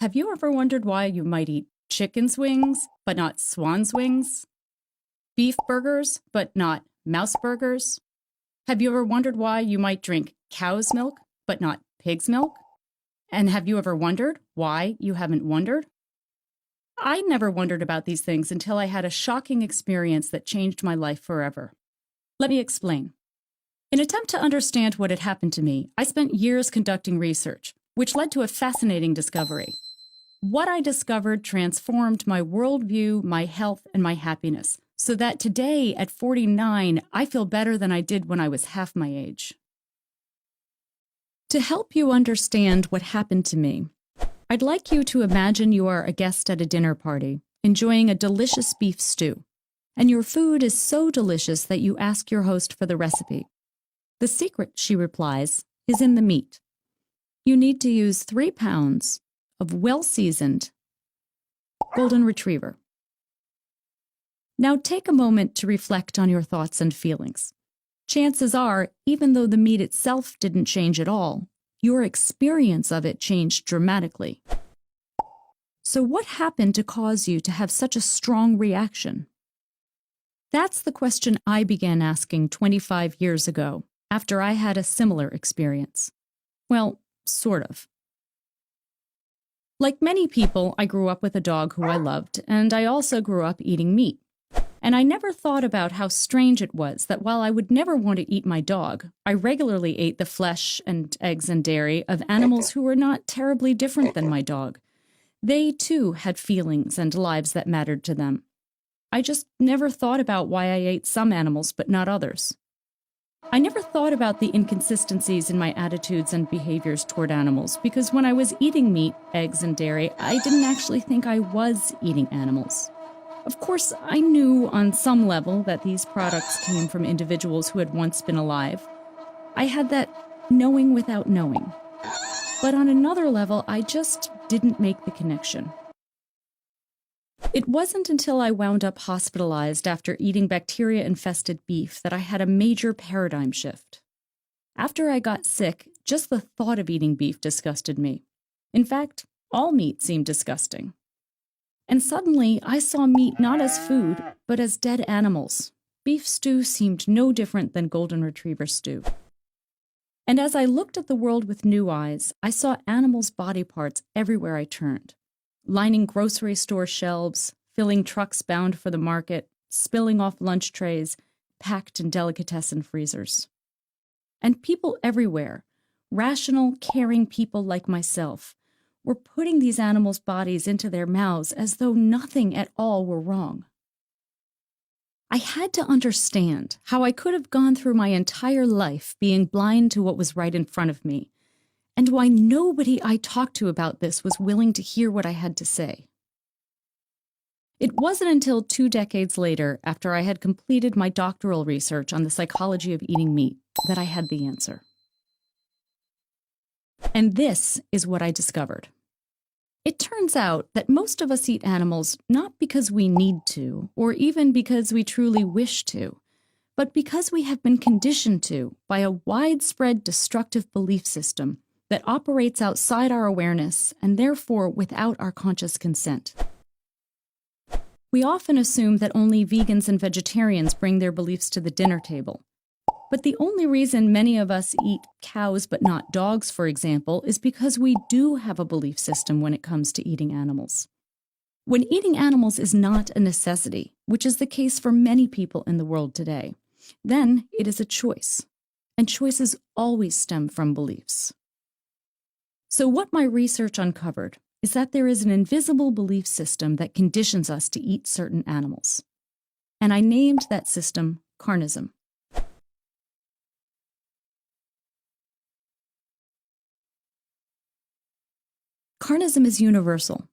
Have you ever wondered why you might eat chicken's wings, but not swan's wings? Beef burgers, but not mouse burgers? Have you ever wondered why you might drink cow's milk, but not pig's milk? And have you ever wondered why you haven't wondered? I never wondered about these things until I had a shocking experience that changed my life forever. Let me explain. In an attempt to understand what had happened to me, I spent years conducting research, which led to a fascinating discovery. What I discovered transformed my worldview, my health, and my happiness, so that today, at 49, I feel better than I did when I was half my age. To help you understand what happened to me, I'd like you to imagine you are a guest at a dinner party, enjoying a delicious beef stew, and your food is so delicious that you ask your host for the recipe. The secret, she replies, is in the meat. You need to use 3 pounds of well-seasoned golden retriever. Now take a moment to reflect on your thoughts and feelings. Chances are, even though the meat itself didn't change at all, your experience of it changed dramatically. So what happened to cause you to have such a strong reaction? That's the question I began asking 25 years ago, after I had a similar experience. Well, sort of. Like many people, I grew up with a dog who I loved, and I also grew up eating meat. And I never thought about how strange it was that while I would never want to eat my dog, I regularly ate the flesh and eggs and dairy of animals who were not terribly different than my dog. They, too, had feelings and lives that mattered to them. I just never thought about why I ate some animals but not others. I never thought about the inconsistencies in my attitudes and behaviors toward animals because when I was eating meat, eggs, and dairy, I didn't actually think I was eating animals. Of course, I knew on some level that these products came from individuals who had once been alive. I had that knowing without knowing. But on another level, I just didn't make the connection. It wasn't until I wound up hospitalized after eating bacteria-infested beef that I had a major paradigm shift. After I got sick, just the thought of eating beef disgusted me. In fact, all meat seemed disgusting. And suddenly, I saw meat not as food, but as dead animals. Beef stew seemed no different than golden retriever stew. And as I looked at the world with new eyes, I saw animals' body parts everywhere I turned, lining grocery store shelves, filling trucks bound for the market, spilling off lunch trays, packed in delicatessen freezers. And people everywhere, rational, caring people like myself, were putting these animals' bodies into their mouths as though nothing at all were wrong. I had to understand how I could have gone through my entire life being blind to what was right in front of me, and why nobody I talked to about this was willing to hear what I had to say. It wasn't until 2 decades later, after I had completed my doctoral research on the psychology of eating meat, that I had the answer. And this is what I discovered. It turns out that most of us eat animals not because we need to, or even because we truly wish to, but because we have been conditioned to by a widespread destructive belief system that operates outside our awareness and therefore without our conscious consent. We often assume that only vegans and vegetarians bring their beliefs to the dinner table. But the only reason many of us eat cows but not dogs, for example, is because we do have a belief system when it comes to eating animals. When eating animals is not a necessity, which is the case for many people in the world today, then it is a choice. And choices always stem from beliefs. So what my research uncovered is that there is an invisible belief system that conditions us to eat certain animals. And I named that system carnism. Carnism is universal.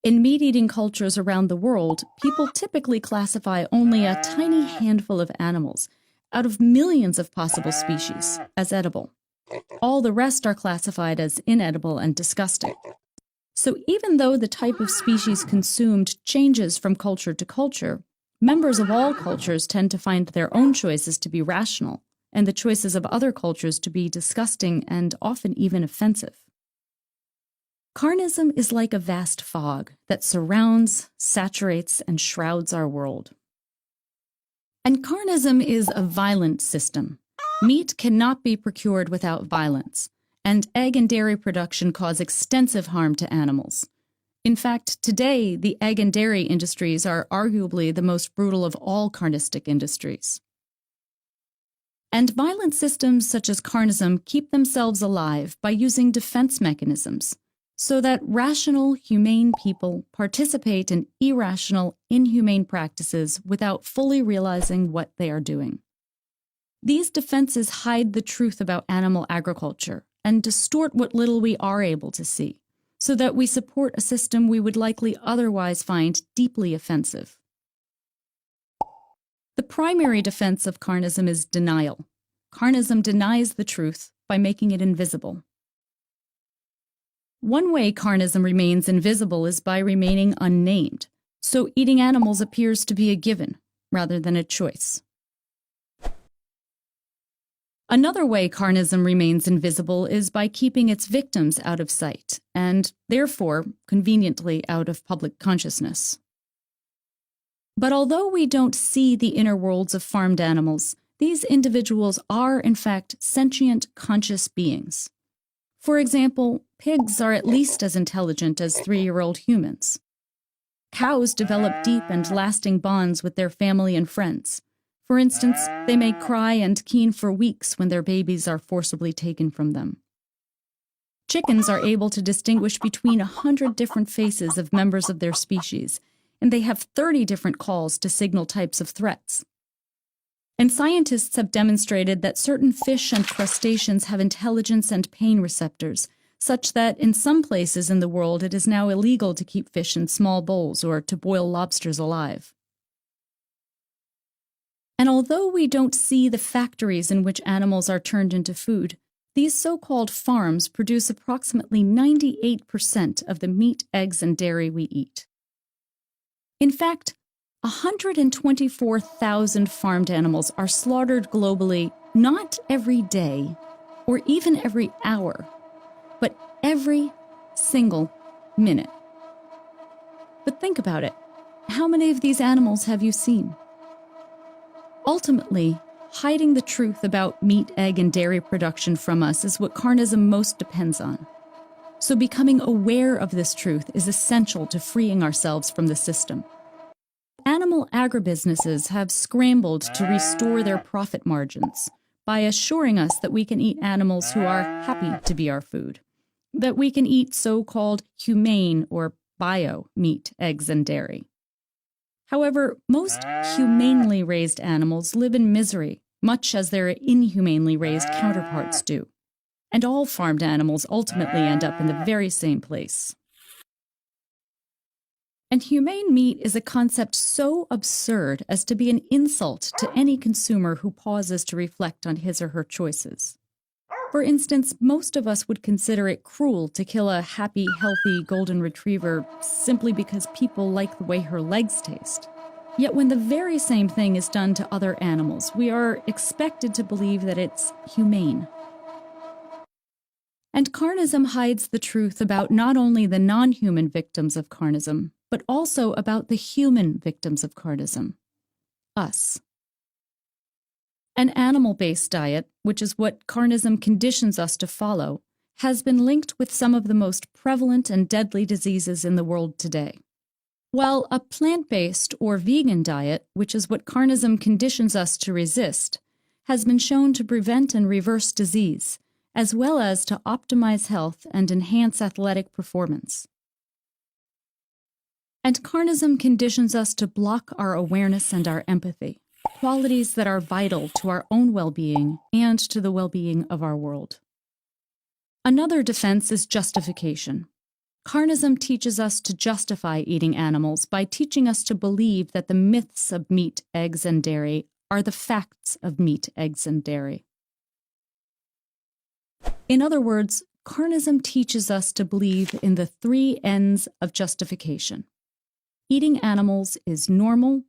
In meat-eating cultures around the world, people typically classify only a tiny handful of animals out of millions of possible species as edible. All the rest are classified as inedible and disgusting. So even though the type of species consumed changes from culture to culture, members of all cultures tend to find their own choices to be rational, and the choices of other cultures to be disgusting and often even offensive. Carnism is like a vast fog that surrounds, saturates, and shrouds our world. And carnism is a violent system. Meat cannot be procured without violence, and egg and dairy production cause extensive harm to animals. In fact, today, the egg and dairy industries are arguably the most brutal of all carnistic industries. And violent systems such as carnism keep themselves alive by using defense mechanisms, so that rational, humane people participate in irrational, inhumane practices without fully realizing what they are doing. These defenses hide the truth about animal agriculture and distort what little we are able to see, so that we support a system we would likely otherwise find deeply offensive. The primary defense of carnism is denial. Carnism denies the truth by making it invisible. One way carnism remains invisible is by remaining unnamed, so eating animals appears to be a given rather than a choice. Another way carnism remains invisible is by keeping its victims out of sight, and therefore, conveniently, out of public consciousness. But although we don't see the inner worlds of farmed animals, these individuals are, in fact, sentient, conscious beings. For example, pigs are at least as intelligent as 3-year-old humans. Cows develop deep and lasting bonds with their family and friends. For instance, they may cry and keen for weeks when their babies are forcibly taken from them. Chickens are able to distinguish between 100 different faces of members of their species, and they have 30 different calls to signal types of threats. And scientists have demonstrated that certain fish and crustaceans have intelligence and pain receptors, such that in some places in the world it is now illegal to keep fish in small bowls or to boil lobsters alive. And although we don't see the factories in which animals are turned into food, these so-called farms produce approximately 98% of the meat, eggs, and dairy we eat. In fact, 124,000 farmed animals are slaughtered globally not every day or even every hour, but every single minute. But think about it. How many of these animals have you seen? Ultimately, hiding the truth about meat, egg, and dairy production from us is what carnism most depends on. So becoming aware of this truth is essential to freeing ourselves from the system. Animal agribusinesses have scrambled to restore their profit margins by assuring us that we can eat animals who are happy to be our food, that we can eat so-called humane or bio meat, eggs, and dairy. However, most humanely raised animals live in misery, much as their inhumanely raised counterparts do. And all farmed animals ultimately end up in the very same place. And humane meat is a concept so absurd as to be an insult to any consumer who pauses to reflect on his or her choices. For instance, most of us would consider it cruel to kill a happy, healthy golden retriever simply because people like the way her legs taste. Yet when the very same thing is done to other animals, we are expected to believe that it's humane. And carnism hides the truth about not only the non-human victims of carnism, but also about the human victims of carnism, us. An animal-based diet, which is what carnism conditions us to follow, has been linked with some of the most prevalent and deadly diseases in the world today. While a plant-based or vegan diet, which is what carnism conditions us to resist, has been shown to prevent and reverse disease, as well as to optimize health and enhance athletic performance. And carnism conditions us to block our awareness and our empathy, qualities that are vital to our own well-being and to the well-being of our world. Another defense is justification. Carnism teaches us to justify eating animals by teaching us to believe that the myths of meat, eggs, and dairy are the facts of meat, eggs, and dairy. In other words, carnism teaches us to believe in the 3 N's of justification. Eating animals is normal,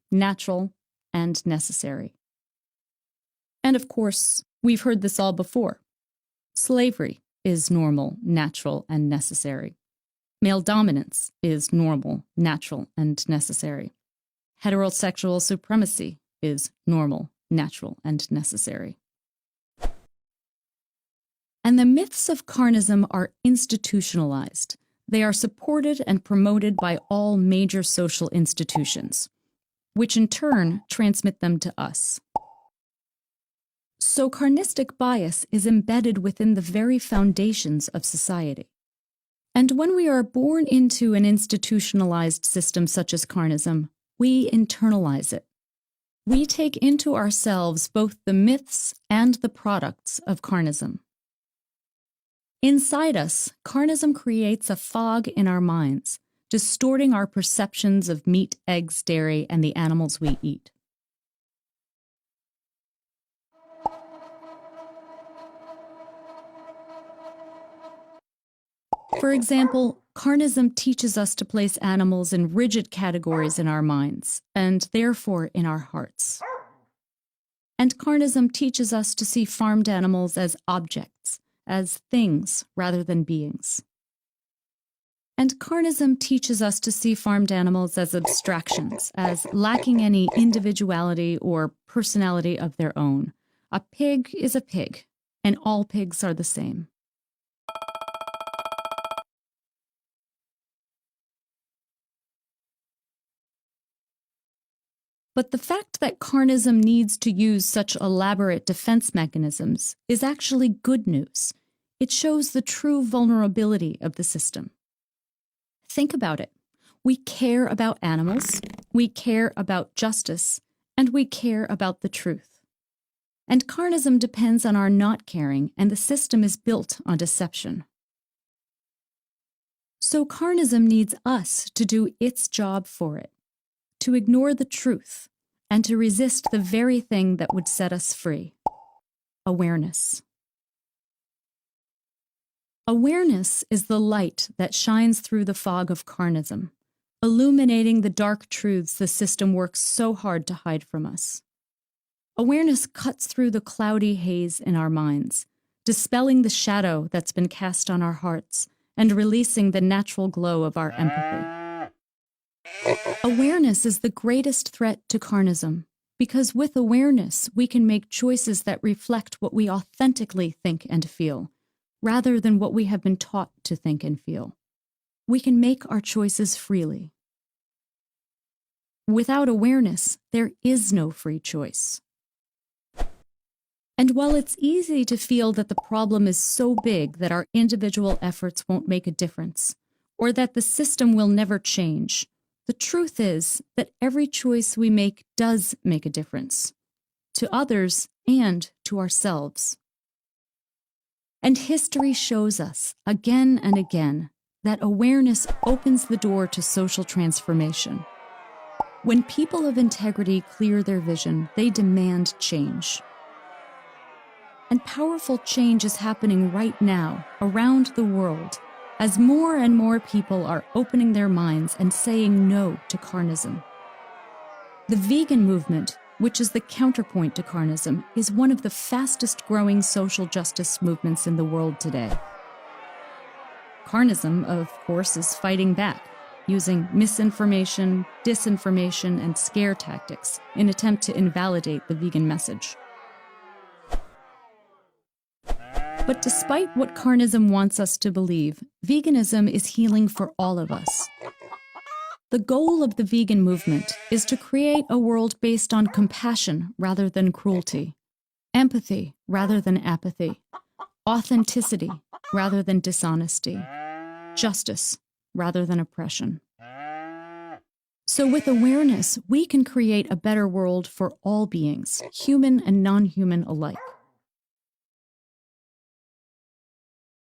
natural, and necessary. And of course, we've heard this all before. Slavery is normal, natural, and necessary. Male dominance is normal, natural, and necessary. Heterosexual supremacy is normal, natural, and necessary. And the myths of carnism are institutionalized. They are supported and promoted by all major social institutions, which in turn transmit them to us. So carnistic bias is embedded within the very foundations of society. And when we are born into an institutionalized system such as carnism, we internalize it. We take into ourselves both the myths and the products of carnism. Inside us, carnism creates a fog in our minds, distorting our perceptions of meat, eggs, dairy, and the animals we eat. For example, carnism teaches us to place animals in rigid categories in our minds, and therefore in our hearts. And carnism teaches us to see farmed animals as objects, as things rather than beings. And carnism teaches us to see farmed animals as abstractions, as lacking any individuality or personality of their own. A pig is a pig, and all pigs are the same. But the fact that carnism needs to use such elaborate defense mechanisms is actually good news. It shows the true vulnerability of the system. Think about it. We care about animals, we care about justice, and we care about the truth. And carnism depends on our not caring, and the system is built on deception. So carnism needs us to do its job for it, to ignore the truth, and to resist the very thing that would set us free: awareness. Awareness is the light that shines through the fog of carnism, illuminating the dark truths the system works so hard to hide from us. Awareness cuts through the cloudy haze in our minds, dispelling the shadow that's been cast on our hearts and releasing the natural glow of our empathy. Awareness is the greatest threat to carnism, because with awareness, we can make choices that reflect what we authentically think and feel, rather than what we have been taught to think and feel. We can make our choices freely. Without awareness, there is no free choice. And while it's easy to feel that the problem is so big that our individual efforts won't make a difference, or that the system will never change, the truth is that every choice we make does make a difference, to others and to ourselves. And history shows us, again and again, that awareness opens the door to social transformation. When people of integrity clear their vision, they demand change. And powerful change is happening right now, around the world, as more and more people are opening their minds and saying no to carnism. The vegan movement, which is the counterpoint to carnism, is one of the fastest growing social justice movements in the world today. Carnism, of course, is fighting back, using misinformation, disinformation, and scare tactics in an attempt to invalidate the vegan message. But despite what carnism wants us to believe, veganism is healing for all of us. The goal of the vegan movement is to create a world based on compassion rather than cruelty, empathy rather than apathy, authenticity rather than dishonesty, justice rather than oppression. So with awareness, we can create a better world for all beings, human and non-human alike.